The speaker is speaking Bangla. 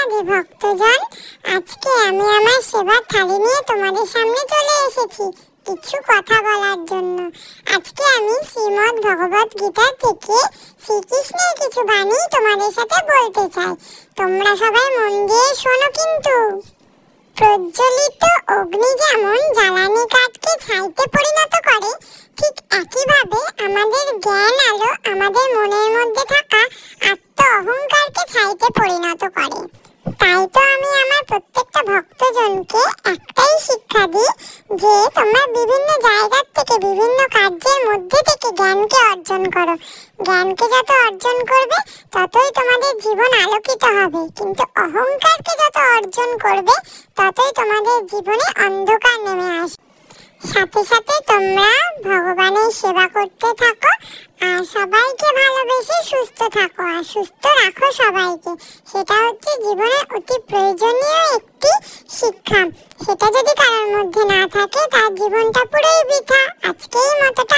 রাধে ভক্তজন, আজকে আমি আমার সেবার থালি নিয়ে তোমাদের সামনে চলে এসেছি কিছু কথা বলার জন্য। আজকে আমি শ্রীমদ্ ভগবত গীতা থেকে শ্রীকৃষ্ণের কিছু বাণী তোমাদের সাথে বলতে চাই। তোমরা সবাই মন দিয়ে শোনো কিন্তু। প্রজ্বলিত অগ্নি যেমন জ্বালানি কাঠকে ছাইতে পরিণত করে, ঠিক একইভাবে আমাদের জ্ঞান আলো আমাদের মনের মধ্যে থাকা আত্ম অহংকারকে ছাইতে পরিণত করে। তাই তো আমি আমার প্রত্যেকটা ভক্তজনকে একটাই শিক্ষা দিই যে তোমরা বিভিন্ন জায়গা থেকে বিভিন্ন কার্যের মধ্যে থেকে জ্ঞানকে অর্জন করো। জ্ঞানকে যত অর্জন করবে ততই তোমাদের জীবন আলোকিত হবে, কিন্তু অহংকারকে যত অর্জন করবে ততই তোমাদের জীবনে অন্ধকার নেমে আসবে। সাথে সাথে তোমরা ভগবানের সেবা করতে থাকো আর সবাইকে ভালোবেসে সুস্থ থাকো আর সুস্থ রাখো সবাইকে। সেটা হচ্ছে জীবনের অতি প্রয়োজনীয় একটি শিক্ষা। সেটা যদি কারোর মধ্যে না থাকে তার জীবনটা পুরোই বৃথা। আজকেই মতটা